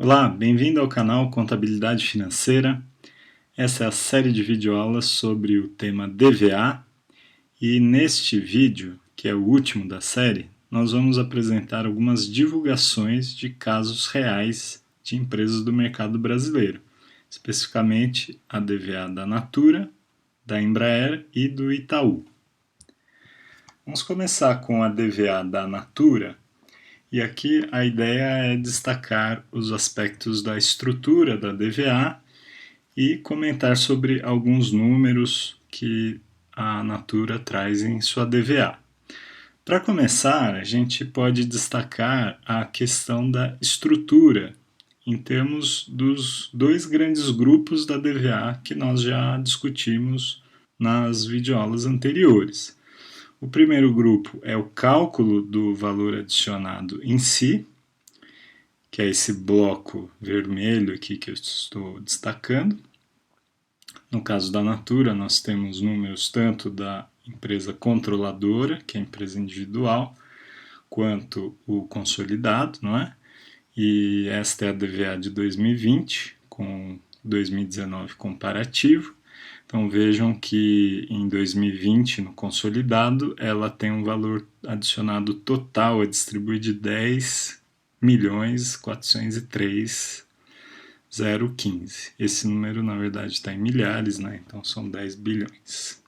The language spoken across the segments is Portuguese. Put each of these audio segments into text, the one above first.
Olá, bem-vindo ao canal Contabilidade Financeira. Essa é a série de videoaulas sobre o tema DVA e neste vídeo, que é o último da série, nós vamos apresentar algumas divulgações de casos reais de empresas do mercado brasileiro, especificamente a DVA da Natura, da Embraer e do Itaú. Vamos começar com a DVA da Natura. E aqui a ideia é destacar os aspectos da estrutura da DVA e comentar sobre alguns números que a Natura traz em sua DVA. Para começar, a gente pode destacar a questão da estrutura em termos dos dois grandes grupos da DVA que nós já discutimos nas videoaulas anteriores. O primeiro grupo é o cálculo do valor adicionado em si, que é esse bloco vermelho aqui que eu estou destacando. No caso da Natura, nós temos números tanto da empresa controladora, que é a empresa individual, quanto o consolidado, não é? E esta é a DVA de 2020, com 2019 comparativo. Então vejam que em 2020, no consolidado, ela tem um valor adicionado total a distribuir de 10.403.015. Esse número, na verdade, está em milhares, né? Então são 10 bilhões.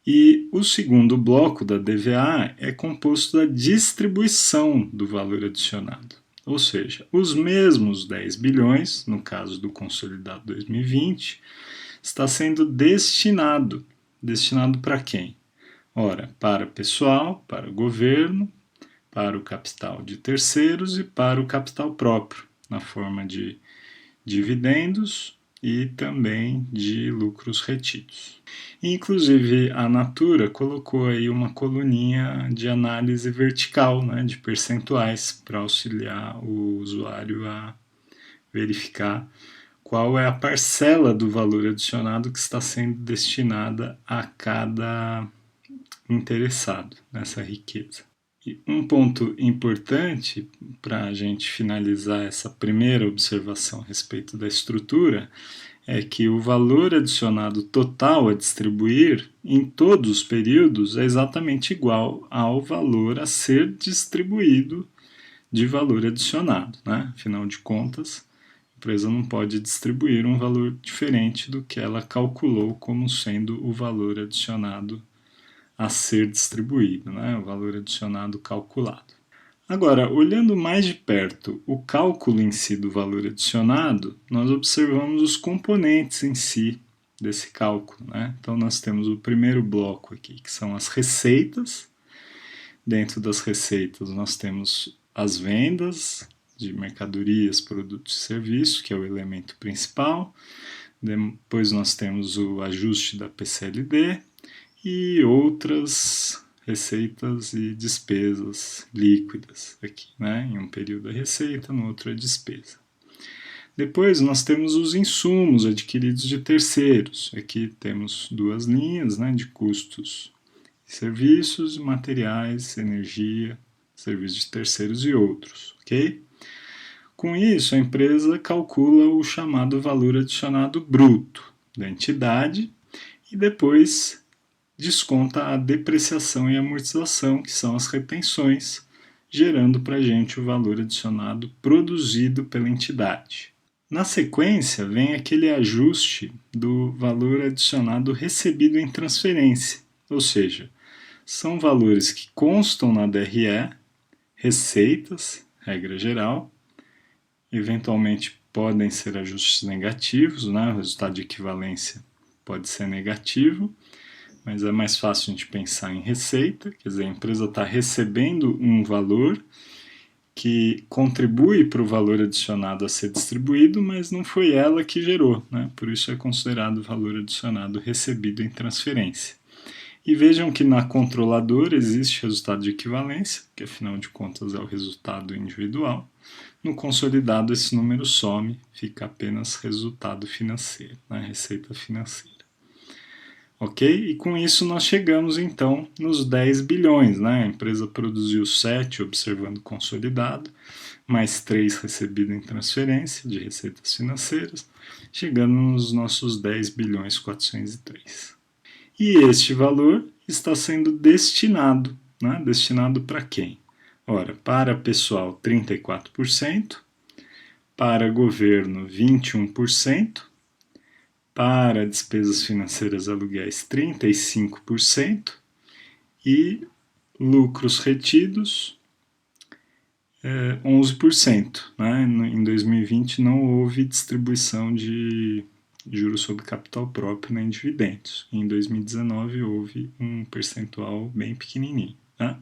E o segundo bloco da DVA é composto da distribuição do valor adicionado. Ou seja, os mesmos 10 bilhões, no caso do consolidado 2020, está sendo destinado. Destinado para quem? Ora, para pessoal, para o governo, para o capital de terceiros e para o capital próprio, na forma de dividendos e também de lucros retidos. Inclusive, a Natura colocou aí uma coluninha de análise vertical, né, de percentuais, para auxiliar o usuário a verificar qual é a parcela do valor adicionado que está sendo destinada a cada interessado nessa riqueza. E um ponto importante para a gente finalizar essa primeira observação a respeito da estrutura é que o valor adicionado total a distribuir em todos os períodos é exatamente igual ao valor a ser distribuído de valor adicionado, né? Afinal de contas, a empresa não pode distribuir um valor diferente do que ela calculou como sendo o valor adicionado a ser distribuído, né? O valor adicionado calculado. Agora, olhando mais de perto o cálculo em si do valor adicionado, nós observamos os componentes em si desse cálculo, né? Então nós temos o primeiro bloco aqui, que são as receitas. Dentro das receitas nós temos as vendas de mercadorias, produtos e serviços, que é o elemento principal. Depois nós temos o ajuste da PCLD e outras receitas e despesas líquidas aqui, né? Em um período é receita, no outro é despesa. Depois nós temos os insumos adquiridos de terceiros. Aqui temos duas linhas, né, de custos, serviços, materiais, energia, serviços de terceiros e outros, ok? Com isso, a empresa calcula o chamado valor adicionado bruto da entidade e depois desconta a depreciação e amortização, que são as retenções, gerando para a gente o valor adicionado produzido pela entidade. Na sequência, vem aquele ajuste do valor adicionado recebido em transferência, ou seja, são valores que constam na DRE, receitas, regra geral, eventualmente podem ser ajustes negativos, né? O resultado de equivalência pode ser negativo, mas é mais fácil a gente pensar em receita, quer dizer, a empresa está recebendo um valor que contribui para o valor adicionado a ser distribuído, mas não foi ela que gerou, né? Por isso é considerado valor adicionado recebido em transferência. E vejam que na controladora existe resultado de equivalência, que afinal de contas é o resultado individual. No consolidado esse número some, fica apenas resultado financeiro, né? Receita financeira. Ok? E com isso nós chegamos então nos 10 bilhões, né? A empresa produziu 7 observando consolidado, mais 3 recebido em transferência de receitas financeiras, chegando nos nossos 10 bilhões 403. E este valor está sendo destinado, né? Destinado para quem? Ora, para pessoal 34%, para governo 21%, para despesas financeiras aluguéis 35% e lucros retidos 11%. Né? Em 2020 não houve distribuição de juros sobre capital próprio nem dividendos. Em 2019 houve um percentual bem pequenininho. Né?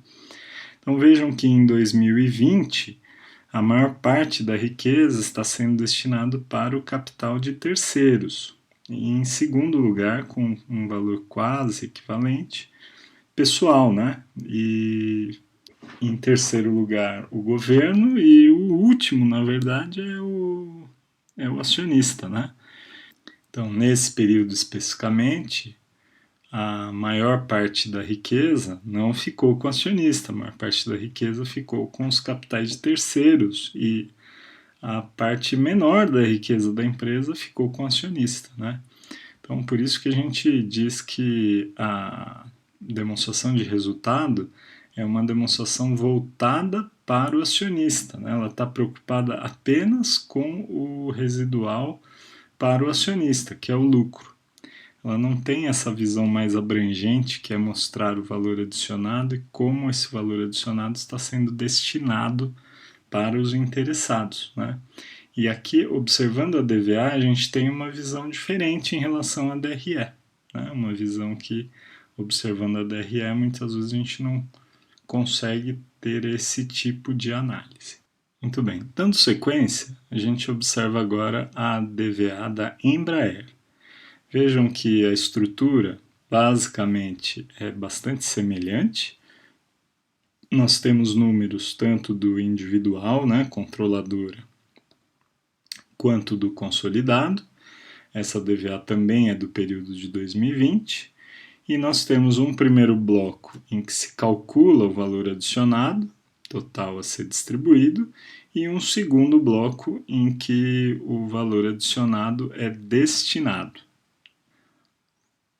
Então vejam que em 2020 a maior parte da riqueza está sendo destinado para o capital de terceiros. E em segundo lugar, com um valor quase equivalente, pessoal, né? E em terceiro lugar, o governo e o último, na verdade, é o acionista, né? Então, nesse período especificamente, a maior parte da riqueza não ficou com o acionista, a maior parte da riqueza ficou com os capitais de terceiros e a parte menor da riqueza da empresa ficou com o acionista, né? Então, por isso que a gente diz que a demonstração de resultado é uma demonstração voltada para o acionista, né? Ela está preocupada apenas com o residual para o acionista, que é o lucro. Ela não tem essa visão mais abrangente, que é mostrar o valor adicionado e como esse valor adicionado está sendo destinado para os interessados, né? E aqui, observando a DVA, a gente tem uma visão diferente em relação à DRE, né? Uma visão que, observando a DRE, muitas vezes a gente não consegue ter esse tipo de análise. Muito bem, dando sequência, a gente observa agora a DVA da Embraer. Vejam que a estrutura basicamente é bastante semelhante. Nós temos números tanto do individual, né, controladora, quanto do consolidado. Essa DVA também é do período de 2020. E nós temos um primeiro bloco em que se calcula o valor adicionado, total a ser distribuído, e um segundo bloco em que o valor adicionado é destinado.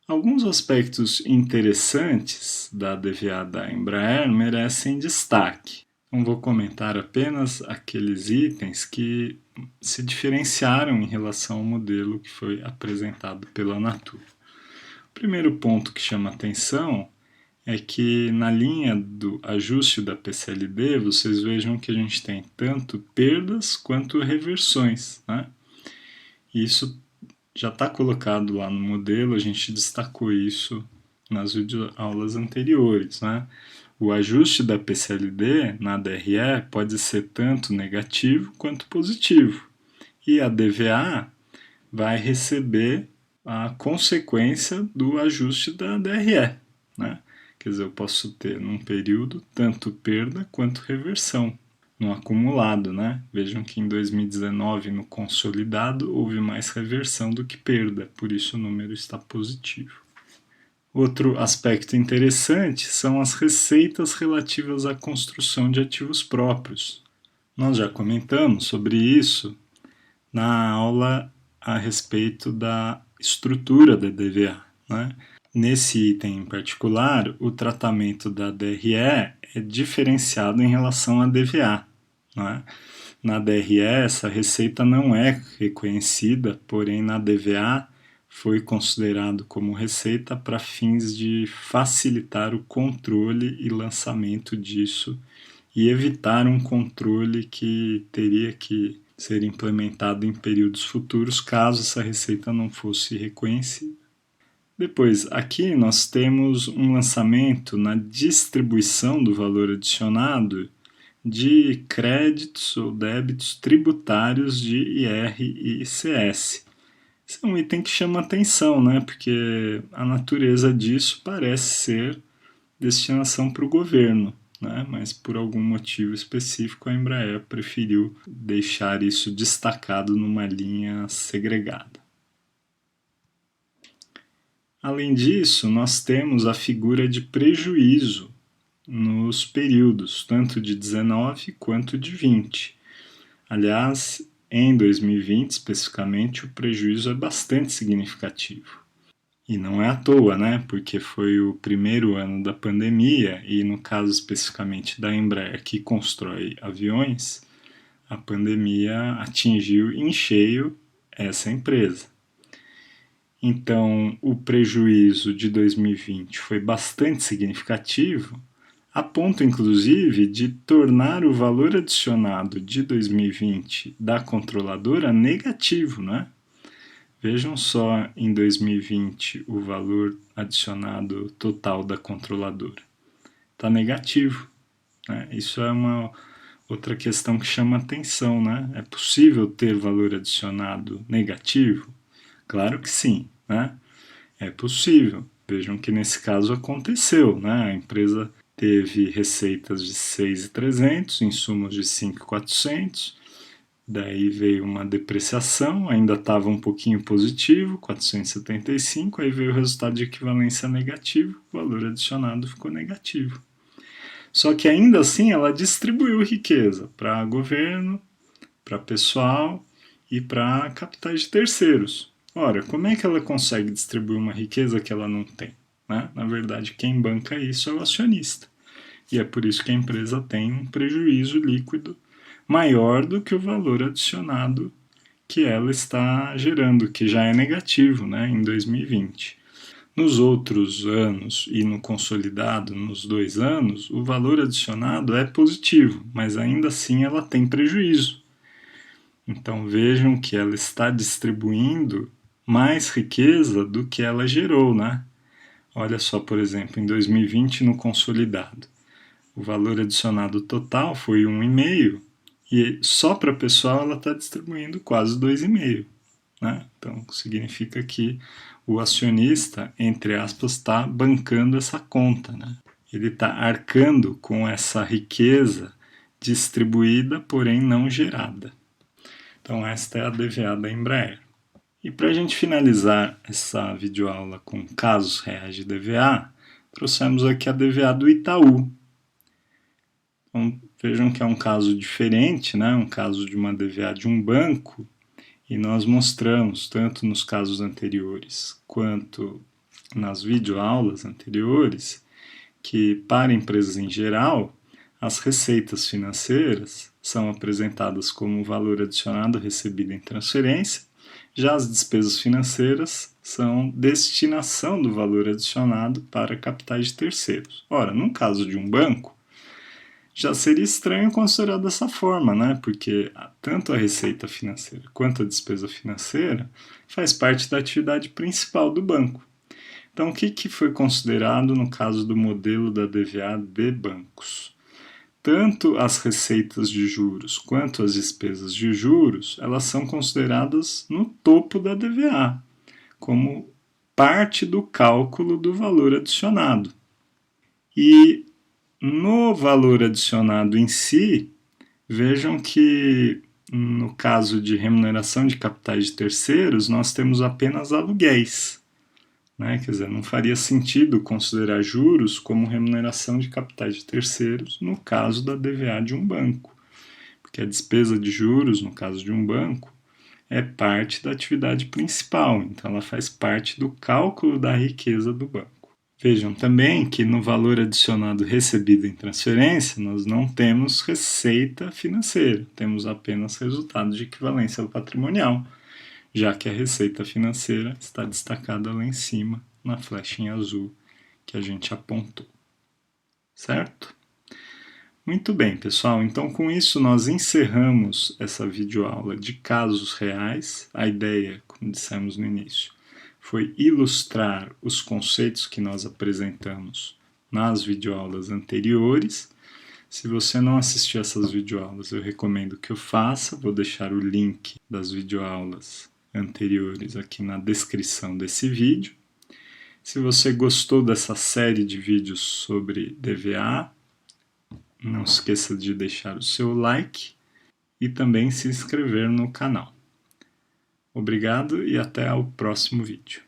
Alguns aspectos interessantes da DVA da Embraer merecem destaque. Não vou comentar apenas aqueles itens que se diferenciaram em relação ao modelo que foi apresentado pela Natur. O primeiro ponto que chama atenção é que na linha do ajuste da PCLD, vocês vejam que a gente tem tanto perdas quanto reversões, né? Isso já está colocado lá no modelo, a gente destacou isso nas videoaulas anteriores, né? O ajuste da PCLD na DRE pode ser tanto negativo quanto positivo. E a DVA vai receber a consequência do ajuste da DRE, né? Quer dizer, eu posso ter num período tanto perda quanto reversão no acumulado, né? Vejam que em 2019, no consolidado, houve mais reversão do que perda, por isso o número está positivo. Outro aspecto interessante são as receitas relativas à construção de ativos próprios. Nós já comentamos sobre isso na aula a respeito da estrutura da DVA, né? Nesse item em particular, o tratamento da DRE é diferenciado em relação à DVA. Né? Na DRE, essa receita não é reconhecida, porém na DVA foi considerado como receita para fins de facilitar o controle e lançamento disso e evitar um controle que teria que ser implementado em períodos futuros caso essa receita não fosse reconhecida. Depois, aqui nós temos um lançamento na distribuição do valor adicionado de créditos ou débitos tributários de IR e ICS. Esse é um item que chama atenção, né? Porque a natureza disso parece ser destinação para o governo, né? Mas por algum motivo específico a Embraer preferiu deixar isso destacado numa linha segregada. Além disso, nós temos a figura de prejuízo nos períodos, tanto de 19 quanto de 20. Aliás, em 2020, especificamente, o prejuízo é bastante significativo. E não é à toa, né? Porque foi o primeiro ano da pandemia e, no caso especificamente da Embraer, que constrói aviões, a pandemia atingiu em cheio essa empresa. Então, o prejuízo de 2020 foi bastante significativo, a ponto, inclusive, de tornar o valor adicionado de 2020 da controladora negativo, né? Vejam só em 2020 o valor adicionado total da controladora. Está negativo. Né? Isso é uma outra questão que chama atenção. Né? É possível ter valor adicionado negativo? Claro que sim. Né? É possível. Vejam que nesse caso aconteceu. Né? A empresa teve receitas de 6.300, insumos de 5.400, daí veio uma depreciação, ainda estava um pouquinho positivo, 475, aí veio o resultado de equivalência negativo, o valor adicionado ficou negativo. Só que ainda assim ela distribuiu riqueza para governo, para pessoal e para capitais de terceiros. Ora, como é que ela consegue distribuir uma riqueza que ela não tem? Né? Na verdade, quem banca isso é o acionista. E é por isso que a empresa tem um prejuízo líquido maior do que o valor adicionado que ela está gerando, que já é negativo, né, em 2020. Nos outros anos e no consolidado, nos 2 anos, o valor adicionado é positivo, mas ainda assim ela tem prejuízo. Então vejam que ela está distribuindo mais riqueza do que ela gerou, né? Olha só, por exemplo, em 2020 no consolidado, o valor adicionado total foi 1,5 e só para pessoal ela está distribuindo quase 2,5. Né? Então significa que o acionista, entre aspas, está bancando essa conta. Né? Ele está arcando com essa riqueza distribuída, porém não gerada. Então esta é a DVA da Embraer. E para a gente finalizar essa videoaula com casos reais de DVA, trouxemos aqui a DVA do Itaú. Então, vejam que é um caso diferente, né? Um caso de uma DVA de um banco, e nós mostramos, tanto nos casos anteriores quanto nas videoaulas anteriores, que para empresas em geral, as receitas financeiras são apresentadas como valor adicionado recebido em transferência, já as despesas financeiras são destinação do valor adicionado para capitais de terceiros. Ora, no caso de um banco, já seria estranho considerar dessa forma, né? Porque tanto a receita financeira quanto a despesa financeira faz parte da atividade principal do banco. Então, o que foi considerado no caso do modelo da DVA de bancos? Tanto as receitas de juros quanto as despesas de juros, elas são consideradas no topo da DVA, como parte do cálculo do valor adicionado. E no valor adicionado em si, vejam que no caso de remuneração de capitais de terceiros, nós temos apenas aluguéis. Né? Quer dizer, não faria sentido considerar juros como remuneração de capitais de terceiros no caso da DVA de um banco, porque a despesa de juros, no caso de um banco, é parte da atividade principal, então ela faz parte do cálculo da riqueza do banco. Vejam também que no valor adicionado recebido em transferência, nós não temos receita financeira, temos apenas resultado de equivalência patrimonial, já que a receita financeira está destacada lá em cima, na flechinha azul que a gente apontou. Certo? Muito bem, pessoal. Então, com isso, nós encerramos essa videoaula de casos reais. A ideia, como dissemos no início, foi ilustrar os conceitos que nós apresentamos nas videoaulas anteriores. Se você não assistiu essas videoaulas, eu recomendo que o faça. Vou deixar o link das videoaulas anteriores aqui na descrição desse vídeo. Se você gostou dessa série de vídeos sobre DVA, não esqueça de deixar o seu like e também se inscrever no canal. Obrigado e até o próximo vídeo.